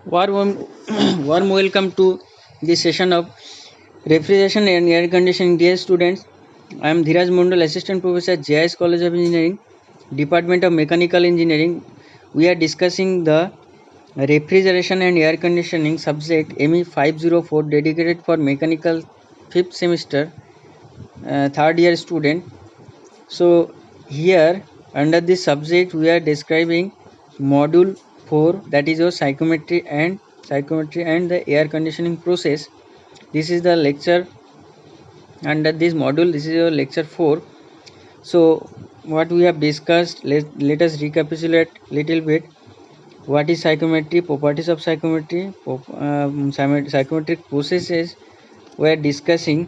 Warm, warm welcome to this session of refrigeration and air conditioning. Dear students, I am Dhiraj Mondal, Assistant Professor, JIS College of Engineering, Department of Mechanical Engineering. We are discussing the refrigeration and air conditioning subject ME 504 dedicated for mechanical 5th semester, third year student. So here under this subject we are describing module 4, that is your psychometry and the air conditioning process. This is the lecture under this module. This is your lecture 4. So what we have discussed, let us recapitulate little bit. What is psychometry, properties of psychometry, psychometric processes we are discussing.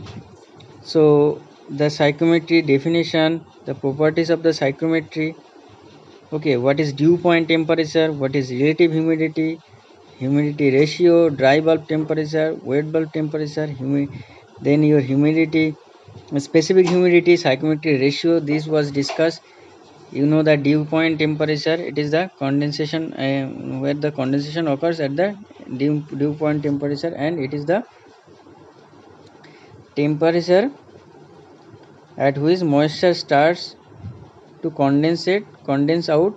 So the psychometry definition, the properties of the psychometry. Okay, what is dew point temperature, what is relative humidity, humidity ratio, dry bulb temperature, wet bulb temperature, then your humidity, specific humidity, psychometry ratio. This was discussed. You know the dew point temperature, it is the condensation where the condensation occurs at the dew point temperature, and it is the temperature at which moisture starts to condense out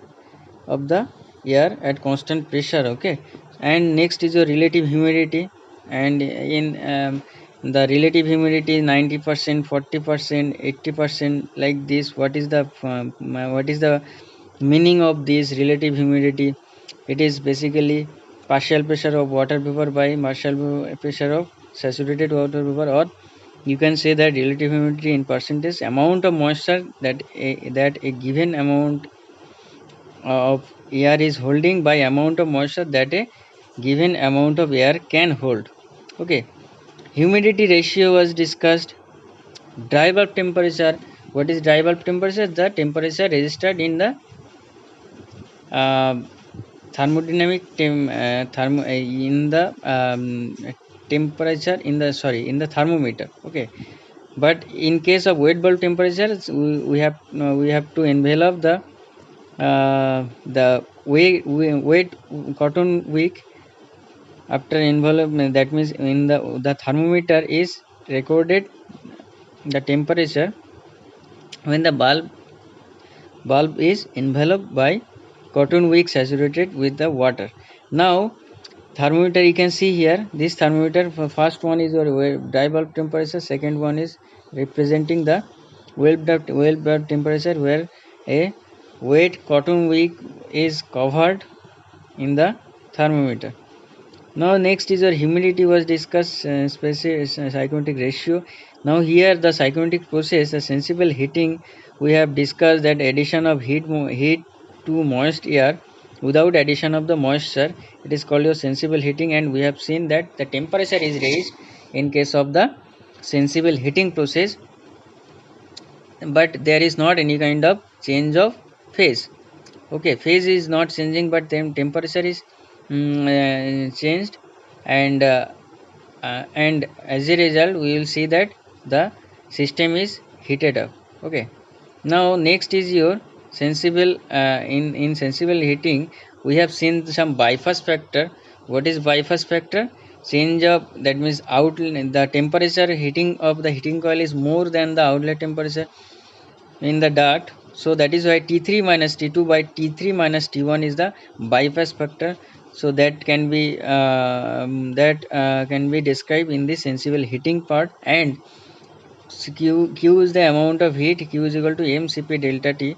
of the air at constant pressure. Okay, and next is your relative humidity, and in the relative humidity 90%, 40%, 80%, like this. What is the meaning of this relative humidity? It is basically partial pressure of water vapor by partial pressure of saturated water vapor, or you can say that relative humidity in percentage amount of moisture that a given amount of air is holding by amount of moisture that a given amount of air can hold. Okay, humidity ratio was discussed. Dry bulb temperature. What is dry bulb temperature? The temperature registered in the uh, thermodynamic in the temperature in the thermometer. Okay, but in case of wet bulb temperature, we have to envelop the wet cotton wick after envelopment. That means in the thermometer is recorded the temperature when the bulb is enveloped by cotton wick saturated with the water. Now thermometer, you can see here this thermometer. First one is your dry bulb temperature, second one is representing the wet bulb temperature, where a wet cotton wick is covered in the thermometer. Now next is your humidity was discussed, psychometric ratio. Now here the psychometric process, the sensible heating, we have discussed that addition of heat to moist air without addition of the moisture, it is called your sensible heating, and we have seen that the temperature is raised in case of the sensible heating process, but there is not any kind of change of phase. Okay, phase is not changing, but then temperature is changed, and as a result we will see that the system is heated up. Okay, now next is your sensible in sensible heating, we have seen some bypass factor. What is bypass factor? Change of, that means out the temperature heating of the heating coil is more than the outlet temperature in the dart. So that is why T3 minus T2 by T3 minus T1 is the bypass factor. So that can be described in the sensible heating part. And Q is the amount of heat. Q is equal to mCp delta T.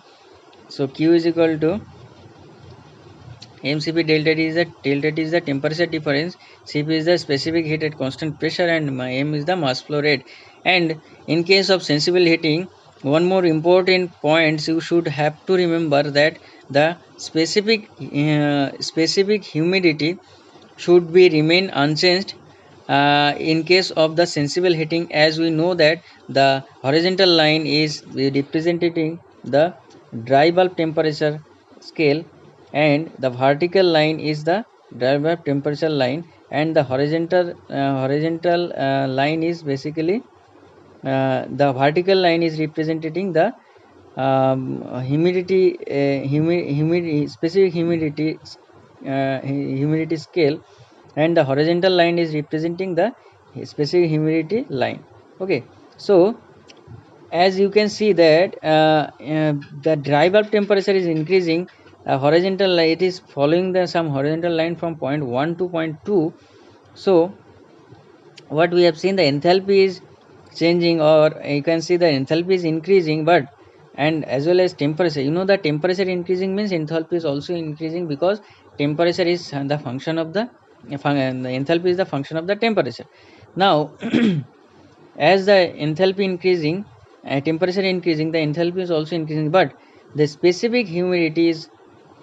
So Q is equal to mCp delta T is the temperature difference. Cp is the specific heat at constant pressure, and m is the mass flow rate. And in case of sensible heating, one more important point you should have to remember, that the specific humidity should be remain unchanged in case of the sensible heating, as we know that the horizontal line is representing the dry bulb temperature scale, and the vertical line is the dry bulb temperature line, and the horizontal line is basically the vertical line is representing the humidity specific humidity scale, and the horizontal line is representing the specific humidity line. Okay, so as you can see that the dry bulb temperature is increasing, horizontal line, it is following the some horizontal line from point 1 to point 2. So what we have seen, the enthalpy is changing, or you can see the enthalpy is increasing, but and as well as temperature, you know, the temperature increasing means enthalpy is also increasing, because temperature is the function of the the enthalpy is the function of the temperature. Now as the enthalpy increasing, temperature increasing, the enthalpy is also increasing, but the specific humidity is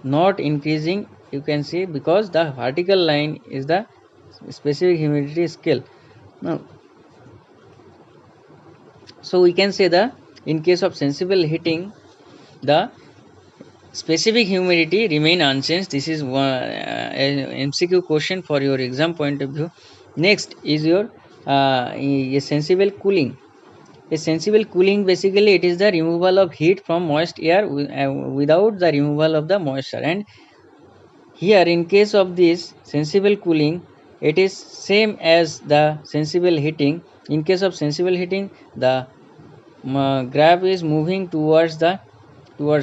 not increasing, you can see, because the vertical line is the specific humidity scale. Now so we can say the in case of sensible heating, the specific humidity remain unchanged. This is one MCQ question for your exam point of view. Next is your a sensible cooling. A sensible cooling, basically it is the removal of heat from moist air without the removal of the moisture. And here in case of this sensible cooling, it is same as the sensible heating. In case of sensible heating, the graph is moving towards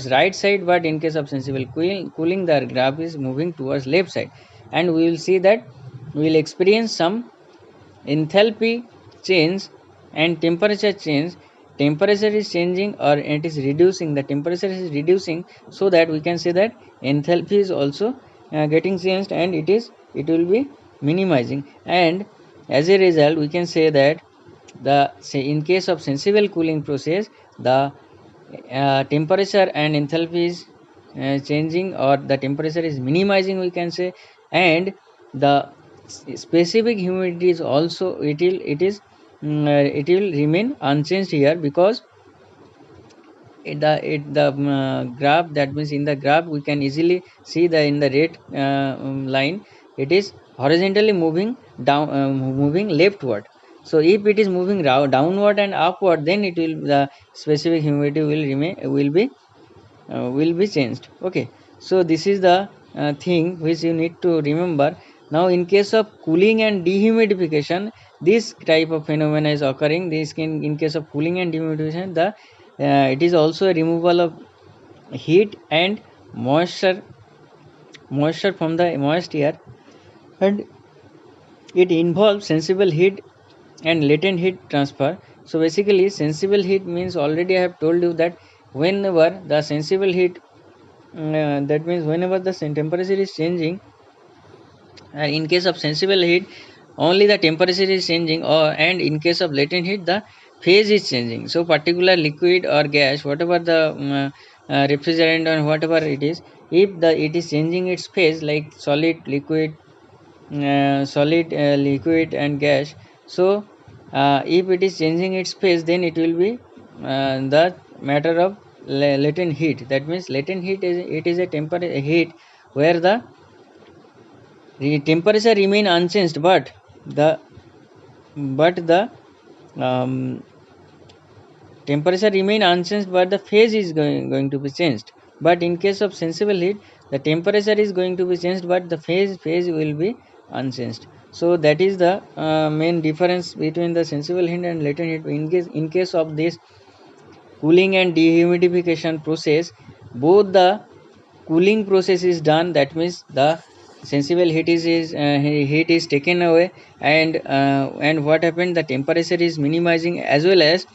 right side, but in case of sensible cooling, the graph is moving towards left side. And we will see that we will experience some enthalpy change and temperature change. Temperature is changing or it is reducing, the temperature is reducing, so that we can say that enthalpy is also getting changed, and it will be minimizing. And as a result, we can say that the say in case of sensible cooling process, the temperature and enthalpy is changing, or the temperature is minimizing, we can say. And the specific humidity is also, it will remain unchanged here, because the graph, that means in the graph we can easily see the in the red line, it is horizontally moving down, moving leftward. So if it is moving downward and upward, then it will, the specific humidity will remain, will be changed. Okay, so this is the thing which you need to remember. Now in case of cooling and dehumidification, this type of phenomena is occurring. This can, in case of cooling and dehumidification, the it is also a removal of heat and moisture from the moist air, and it involves sensible heat and latent heat transfer. So basically sensible heat means, already I have told you that whenever the sensible heat, that means whenever the temperature is changing, in case of sensible heat only the temperature is changing, or and in case of latent heat the phase is changing. So particular liquid or gas, whatever the refrigerant or whatever it is, if the it is changing its phase, like solid, liquid, liquid and gas. So if it is changing its phase, then it will be the matter of latent heat. That means latent heat is, it is a temporary heat where the temperature remain unchanged, but the um, temperature remain unchanged, but the phase is going to be changed. But in case of sensible heat, the temperature is going to be changed, but the phase will be unchanged. So that is the main difference between the sensible heat and latent heat. In case of this cooling and dehumidification process, both the cooling process is done, that means the sensible heat is taken away, and what happened, the temperature is minimizing, as well as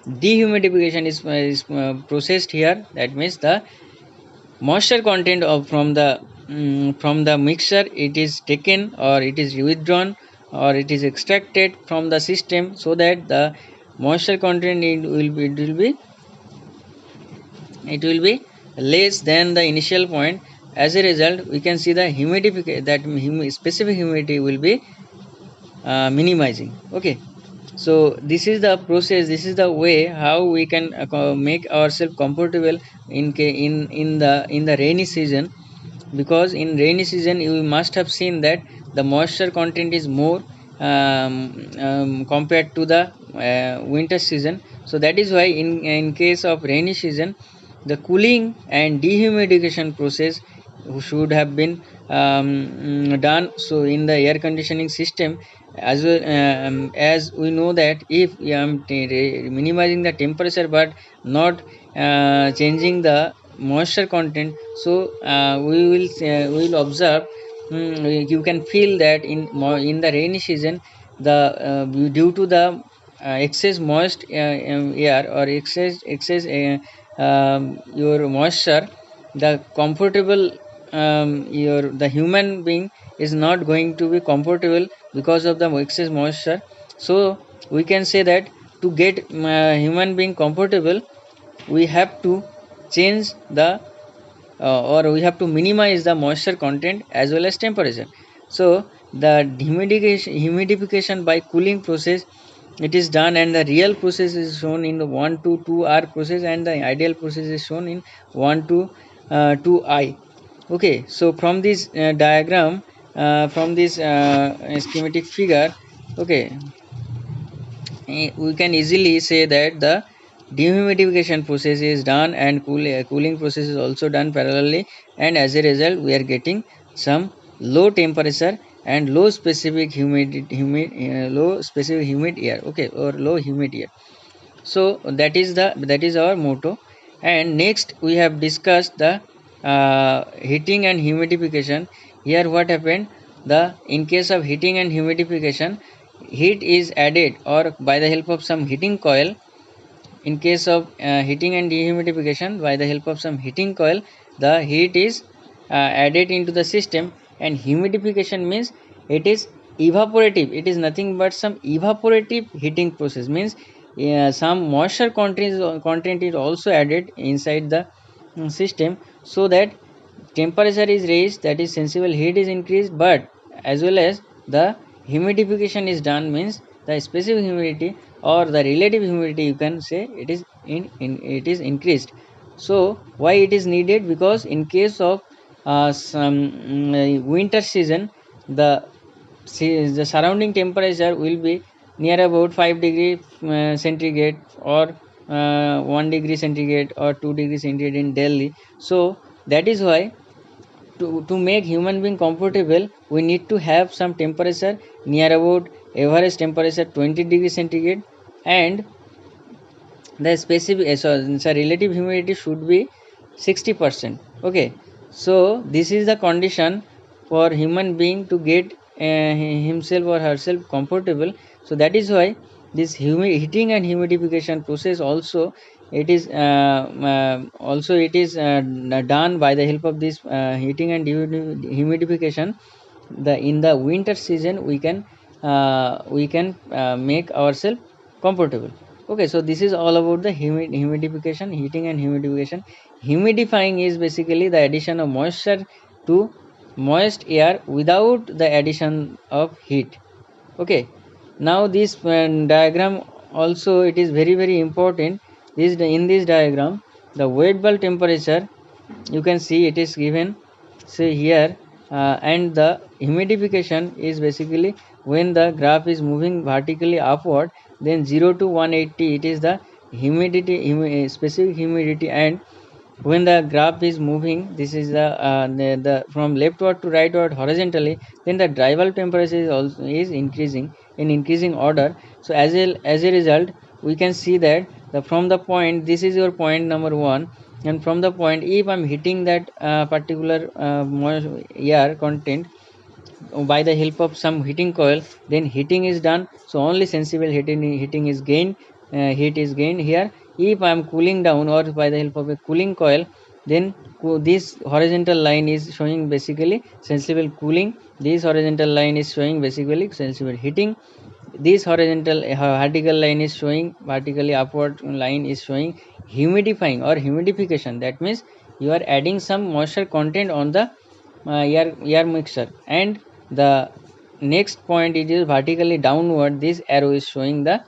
dehumidification is processed here. That means the moisture content of from the mixture, it is taken, or it is withdrawn, or it is extracted from the system, so that the moisture content, it will be less than the initial point. As a result, we can see the humidification, that specific humidity will be minimizing. Okay, so this is the process, this is the way how we can make ourselves comfortable in the rainy season. Because in rainy season you must have seen that the moisture content is more compared to the winter season. So that is why in case of rainy season, the cooling and dehumidification process should have been done. So in the air conditioning system, as well, as we know that if minimizing the temperature but not changing the moisture content, so we will observe, you can feel that in the rainy season, the due to the excess moist air or excess your moisture, the comfortable, the human being is not going to be comfortable because of the excess moisture. So we can say that to get human being comfortable, we have to change the or we have to minimize the moisture content as well as temperature. So the humidification by cooling process, it is done, and the real process is shown in the 1 to 2 hour process, and the ideal process is shown in 1 to 2 I. Okay, so from this diagram, from this schematic figure, okay, we can easily say that the dehumidification process is done and cooling process is also done parallelly, and as a result we are getting some low temperature and low specific low specific humid air, okay, or low humid air. So that is our motto. And next we have discussed the heating and humidification. Here what happened, the in case of heating and humidification, heat is added or by the help of some heating coil. In case of heating and dehumidification, by the help of some heating coil, the heat is added into the system. And humidification means it is evaporative, it is nothing but some evaporative heating process, means some moisture content is also added inside the system, so that temperature is raised, that is sensible heat is increased, but as well as the humidification is done, means the specific humidity or the relative humidity, you can say, it is it is increased. So why it is needed? Because in case of some winter season, the the surrounding temperature will be near about 5 degree centigrade, or 1 degree centigrade or 2 degree centigrade in Delhi. So that is why to make human being comfortable, we need to have some temperature near about average temperature 20 degree centigrade, and the specific so relative humidity should be 60%. Okay, so this is the condition for human being to get himself or herself comfortable. So that is why this heating and humidification process also, it is done by the help of this heating and humidification. The in the winter season we can make ourselves comfortable. Okay, so this is all about the humidification, heating and humidification. Humidifying is basically the addition of moisture to moist air without the addition of heat. Okay, now this diagram also, it is very important. This in this diagram, the wet bulb temperature, you can see it is given, say here, and the humidification is basically when the graph is moving vertically upward, then 0 to 180, it is the specific humidity, and when the graph is moving, this is the from leftward to rightward horizontally, then the dry bulb temperature is also is increasing in increasing order. So as a result, we can see that from the point, this is your point number 1, and from the point, if I'm hitting that particular air content by the help of some heating coil, then heating is done, so only sensible heating is gained, heat is gained here. If I am cooling down or by the help of a cooling coil, then this horizontal line is showing basically sensible cooling, this horizontal line is showing basically sensible heating, this horizontal vertical line is showing, vertically upward line is showing humidifying or humidification. That means you are adding some moisture content on the air mixture. And the next point, it is vertically downward, this arrow is showing the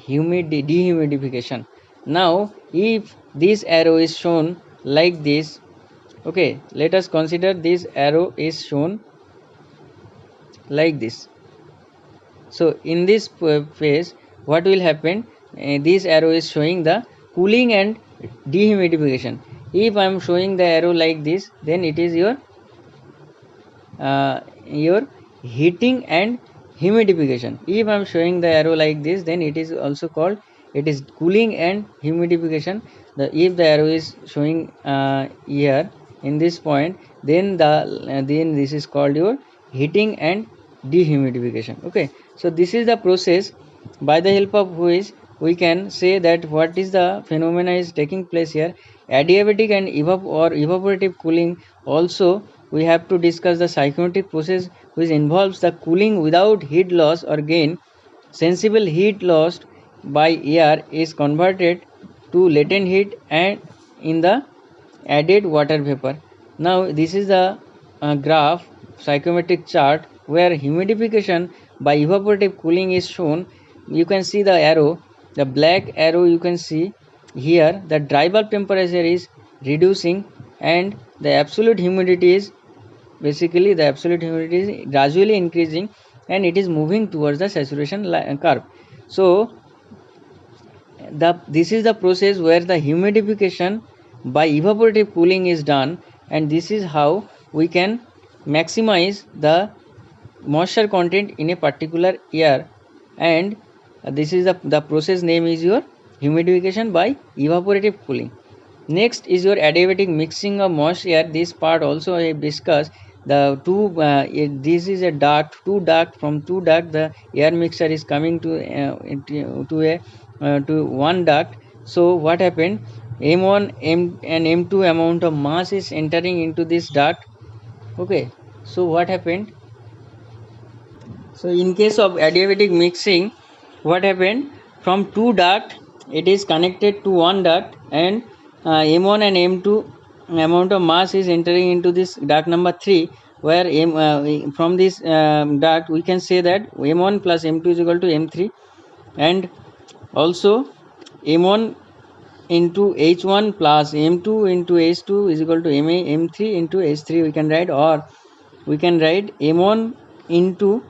dehumidification. Now if this arrow is shown like this, okay, let us consider this arrow is shown like this. So in this phase, what will happen, this arrow is showing the cooling and dehumidification. If I am showing the arrow like this, then it is your heating and humidification. If I am showing the arrow like this, then it is also called, it is cooling and humidification. If the arrow is showing here in this point, then then this is called your heating and dehumidification. Okay, so this is the process by the help of which we can say that what is the phenomena is taking place here. Adiabatic and evaporative cooling. Also we have to discuss the psychometric process which involves the cooling without heat loss or gain. Sensible heat lost by air is converted to latent heat and in the added water vapor. Now this is the graph psychometric chart where humidification by evaporative cooling is shown. You can see the arrow, the black arrow you can see here. The dry bulb temperature is reducing and the absolute humidity is basically the absolute humidity is gradually increasing and it is moving towards the saturation curve. So this is the process where the humidification by evaporative cooling is done, and this is how we can maximize the moisture content in a particular air. And this is the process name is your humidification by evaporative cooling. Next is your adiabatic mixing of moist air. This part also I have discussed. The this is a duct, two duct, from two duct the air mixture is coming to to one duct. So what happened, m1 m and m2 amount of mass is entering into this duct. Okay, so what happened, so in case of adiabatic mixing, what happened, from two duct it is connected to one duct, and m1 and m2 amount of mass is entering into this duct number 3, where from this duct we can say that m1 plus m2 is equal to m3, and also m1 into h1 plus m2 into h2 is equal to m3 into h3 we can write, or we can write m1 into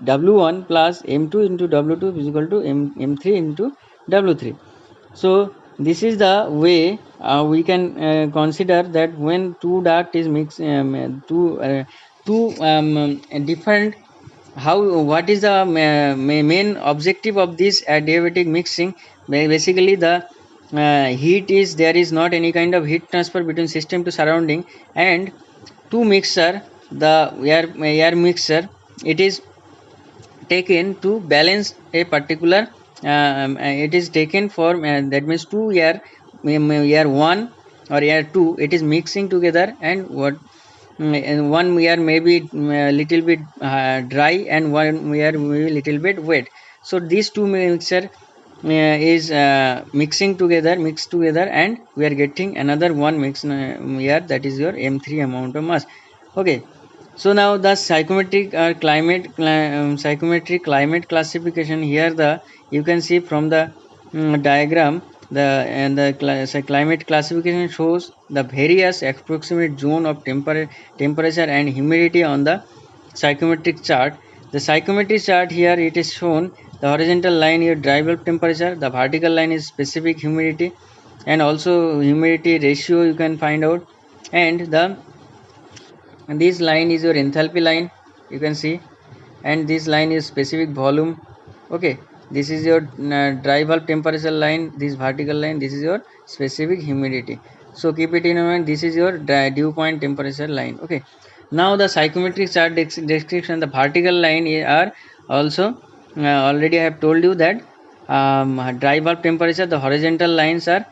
w1 plus m2 into w2 is equal to m3 into w3. So this is the way we can consider that when two duct is mixed, two different, how, what is the main objective of this adiabatic mixing. Basically the heat is, there is not any kind of heat transfer between system to surrounding, and two mixer, the air mixer, it is taken to balance a particular it is taken for that means two air, air 1 or air 2, it is mixing together, and what and one air may be little bit dry and one air may be little bit wet. So these two mixture is mixed together, and we are getting another one mix air, that is your m3 amount of mass. Okay, so now the psychometric psychometric climate classification. Here the you can see from the diagram, the climate classification shows the various approximate zone of temperature and humidity on the psychometric chart. The psychometric chart here it is shown, the horizontal line here dry bulb temperature, the vertical line is specific humidity, and also humidity ratio you can find out, and this line is your enthalpy line you can see, and this line is specific volume. Okay, this is your dry bulb temperature line, this vertical line, this is your specific humidity. So keep it in mind, this is your dew point temperature line. Okay, now the psychometric chart description, the vertical line are also already I have told you that dry bulb temperature, the horizontal lines are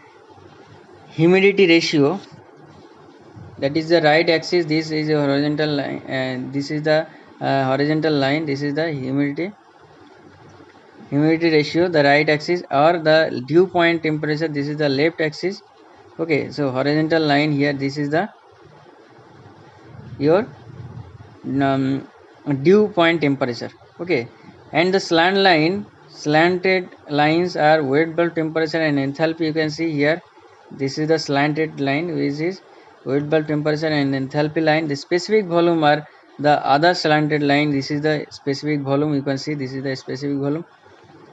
humidity ratio, that is the right axis, this is a horizontal line, and this is the horizontal line, this is the humidity ratio, the right axis, or the dew point temperature, this is the left axis. Okay, so horizontal line here, this is the your dew point temperature. Okay, and the slanted lines are wet bulb temperature and enthalpy. You can see here, this is the slanted line which is wet bulb temperature and enthalpy line. The specific volume are the other slanted line, this is the specific volume, you can see this is the specific volume.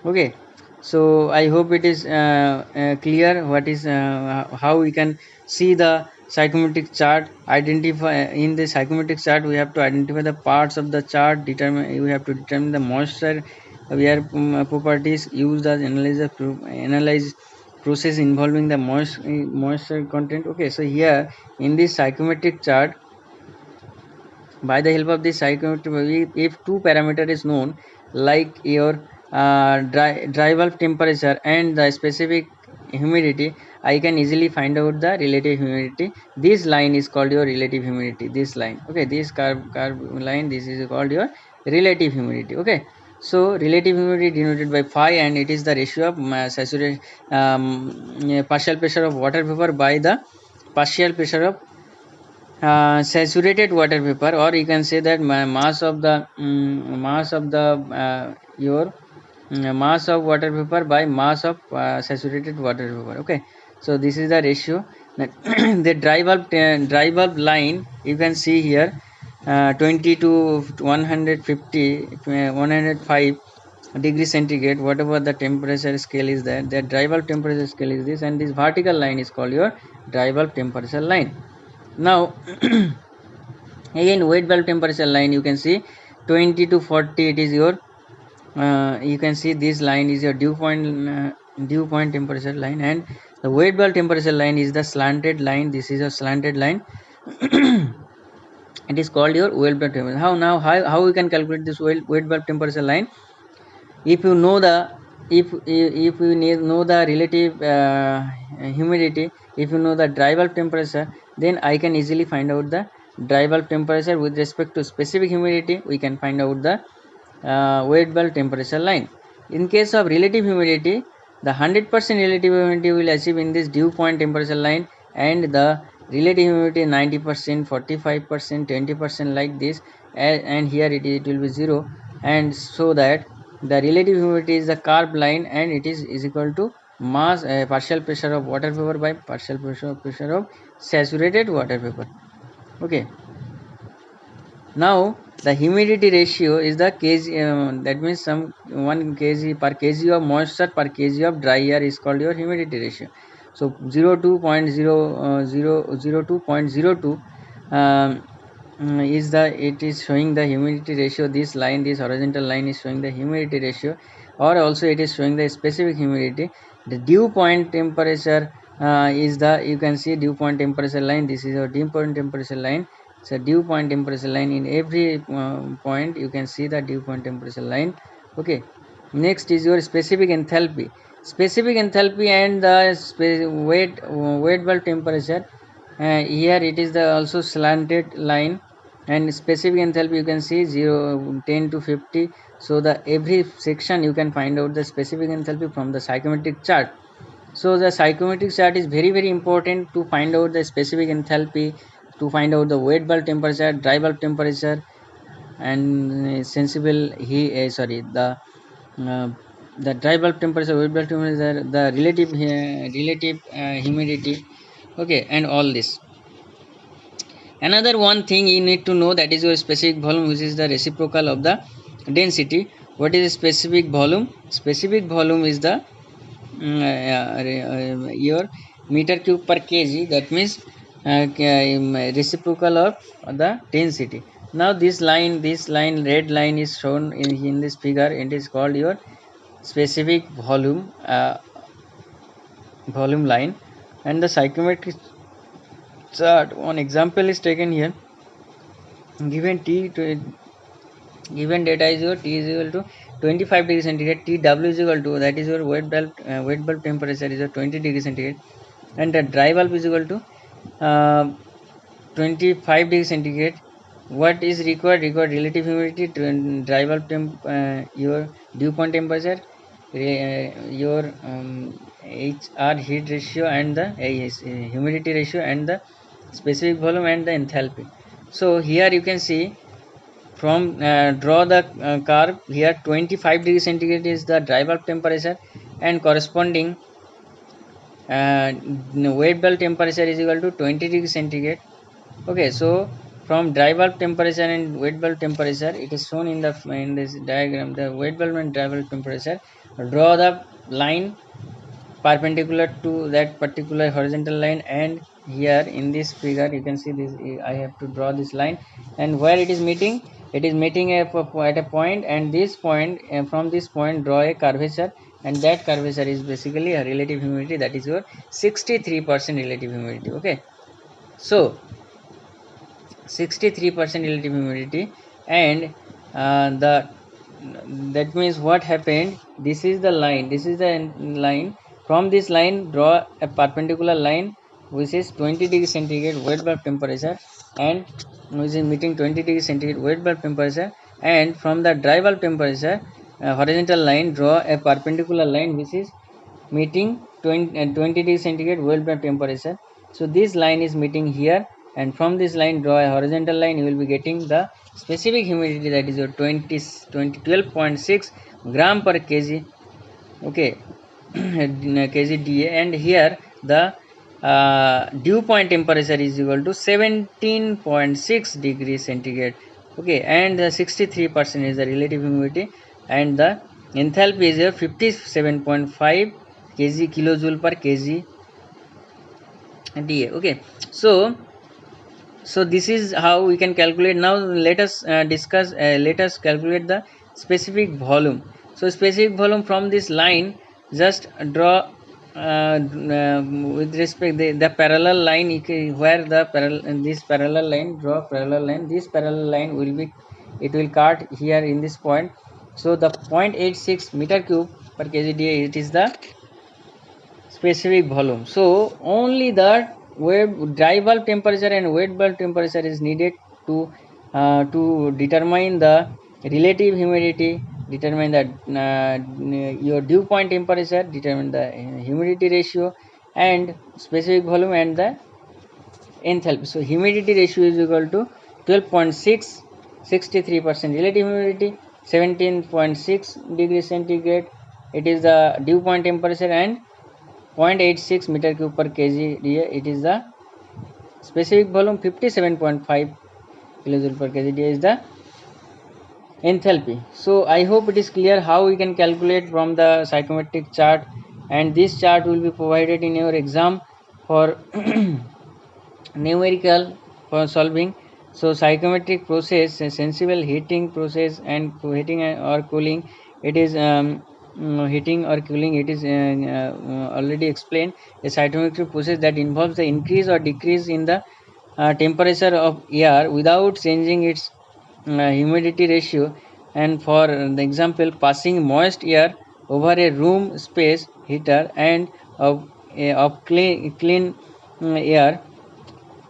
Okay, so I hope it is clear what is how we can see the psychometric chart. Identify in the psychometric chart, we have to identify the parts of the chart. We have to determine the moisture wear properties. Use the analyze process involving the moisture content. Okay, so here in this psychometric chart, by the help of this psychometric, if two parameter is known, like your dry valve temperature and the specific humidity, I can easily find out the relative humidity. This line is called your relative humidity. This line, okay, this curve line, this is called your relative humidity. Okay, so relative humidity denoted by phi, and it is the ratio of saturation partial pressure of water vapor by the partial pressure of saturated water vapor, or you can say that mass of the your mass of water vapor by mass of saturated water vapor. Okay, so this is the ratio. The dry bulb line, you can see here 20 to 150 105 degree centigrade, whatever the temperature scale is there, the dry bulb temperature scale is this, and this vertical line is called your dry bulb temperature line. Now again, wet bulb temperature line, you can see 20 to 40, it is your you can see this line is your dew point temperature line, and the wet bulb temperature line is the slanted line. This is a slanted line. It is called your wet bulb temperature. How we can calculate this wet bulb temperature line? If you know the know the relative humidity, if you know the dry bulb temperature, then I can easily find out the dry bulb temperature with respect to specific humidity. We can find out the wet bulb temperature line. In case of relative humidity, the 100% relative humidity will achieve in this dew point temperature line, and the relative humidity 90%, 45%, 20% like this, and here it will be 0, and so that the relative humidity is the curved line, and it is equal to mass partial pressure of water vapor by partial pressure of saturated water vapor. Okay, now the humidity ratio is the kg, that means some 1 kg per kg of moisture per kg of dry air is called your humidity ratio. So 02.02 is it is showing the humidity ratio. This line, this horizontal line is showing the humidity ratio, or also it is showing the specific humidity. The dew point temperature is the, you can see dew point temperature line. This is a dew point temperature line. So dew point temperature line, in every point you can see the dew point temperature line. Okay, next is your specific enthalpy. Specific enthalpy and the wet bulb temperature. Here it is the also slanted line, and specific enthalpy you can see 0, 10 to 50. So the every section you can find out the specific enthalpy from the psychometric chart. So the psychometric chart is very important to find out the specific enthalpy, to find out the wet bulb temperature, dry bulb temperature, and sensible the dry bulb temperature, wet bulb temperature, the relative humidity. Okay, and all this. Another one thing you need to know, that is your specific volume, which is the reciprocal of the density. What is specific volume? Specific volume is the your meter cube per kg, that means reciprocal of the density. Now this line red line is shown in this figure. It is called your specific volume volume line, and the psychometric chart, one example is taken here. Given given data is your T is equal to 25 degree centigrade, TW is equal to, that is your wet bulb temperature is 20 degree centigrade, and the dry bulb is equal to 25 degree centigrade. What is required? Relative humidity, dry bulb your dew point temperature, your HR heat ratio, and the humidity ratio, and the specific volume, and the enthalpy. So here you can see, from draw the curve here. 25 degree centigrade is the dry bulb temperature, and corresponding wet bulb temperature is equal to 20 degree centigrade. Okay, so from dry bulb temperature and wet bulb temperature, it is shown in this diagram, the wet bulb and dry bulb temperature. Draw the line perpendicular to that particular horizontal line, and here in this figure you can see this. I have to draw this line, and where it is meeting, it is meeting at a point, and this point, from this point draw a curvature, and that curvature is basically a relative humidity, that is your 63% relative humidity. Okay, so 63% relative humidity, and the that means what happened, this is the line, this is the line. From this line draw a perpendicular line which is 20 degree centigrade wet bulb temperature, and which is meeting 20 degree centigrade wet bulb temperature, and from the dry bulb temperature horizontal line draw a perpendicular line which is meeting 20 degree centigrade wet bulb temperature. So this line is meeting here, and from this line draw a horizontal line, you will be getting the specific humidity, that is your 12.6 gram per kg. Okay, kg DA, and here the dew point temperature is equal to 17.6 degrees centigrade. Okay, and the 63% is the relative humidity, and the enthalpy is 57.5 kg kilojoule per kg DA. Okay, so this is how we can calculate. Now let us let us calculate the specific volume. So specific volume, from this line just draw with respect the parallel line, where the this parallel line, draw parallel line, this parallel line will be, it will cut here in this point. So the 0.86 meter cube per kg DA, it is the specific volume. So only the dry bulb temperature and wet bulb temperature is needed to determine the relative humidity, determine the your dew point temperature, determine the humidity ratio, and specific volume, and the enthalpy. So humidity ratio is equal to 12.6, 63% relative humidity, 17.6 degrees centigrade, it is the dew point temperature, and 0.86 meter cube per kg DA, it is the specific volume. 57.5 kilojoule per kg DA is the enthalpy. So I hope it is clear how we can calculate from the psychrometric chart, and this chart will be provided in your exam for numerical for solving. So psychrometric process, sensible heating process, and heating or cooling, it is heating or cooling, it is already explained. A psychrometric process that involves the increase or decrease in the temperature of air without changing its humidity ratio. And for the example, passing moist air over a room space heater, and of clean air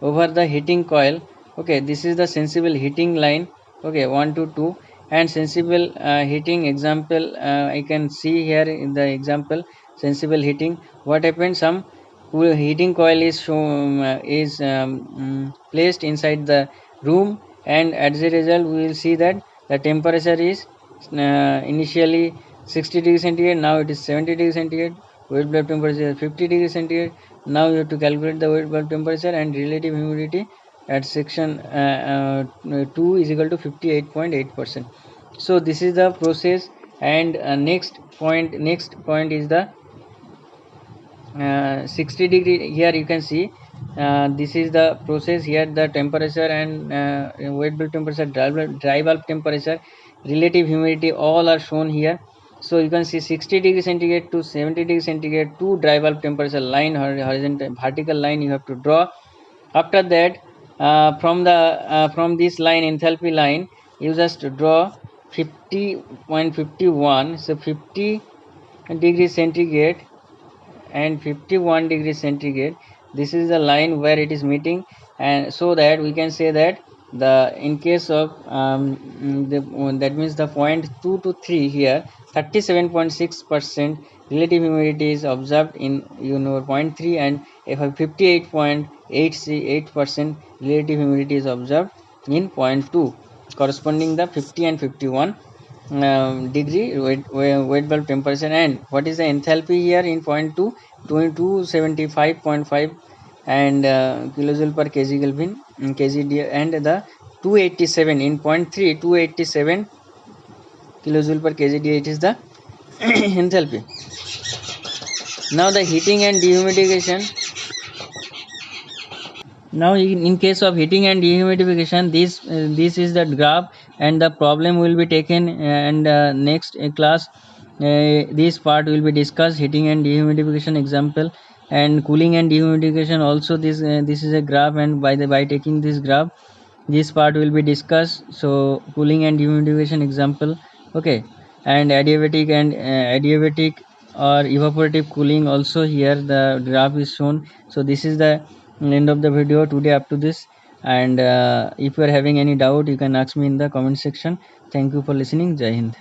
over the heating coil. Okay, this is the sensible heating line. Okay, 1 to 2, and sensible heating example, I can see here in the example sensible heating. What happens, some heating coil is placed inside the room, and as a result we will see that the temperature is initially 60 degrees centigrade, now it is 70 degrees centigrade. Wet bulb temperature is 50 degrees centigrade. Now you have to calculate the wet bulb temperature and relative humidity at section 2 is equal to 58.8%. So this is the process, and next point is the 60 degree. Here you can see this is the process. Here the temperature and wet bulb temperature, dry bulb temperature, relative humidity, all are shown here. So you can see 60 degree centigrade to 70 degree centigrade, two dry bulb temperature line, horizontal vertical line you have to draw. After that from this line, enthalpy line, you just draw 50.51. So 50 degree centigrade and 51 degree centigrade, this is the line where it is meeting. And so that we can say that the in case of that means the point 2 to 3 here, 37.6% relative humidity is observed in point 3, and 58.88% relative humidity is observed in point 2, corresponding the 50 and 51 degree wet bulb temperature. And what is the enthalpy here in point 2? 275.5 and kilojoule per kg Kelvin kg, and the 287 in point 3, 287 kilojoule per kg, it is the enthalpy. Now the heating and dehumidification. Now in case of heating and dehumidification, this is the graph, and the problem will be taken, and next class this part will be discussed, heating and dehumidification example, and cooling and dehumidification also. This is a graph, and by taking this graph, this part will be discussed. So cooling and dehumidification example, okay. And adiabatic or evaporative cooling also, here the graph is shown. So this is the end of the video today up to this. And if you are having any doubt, you can ask me in the comment section. Thank you for listening. Jai Hind.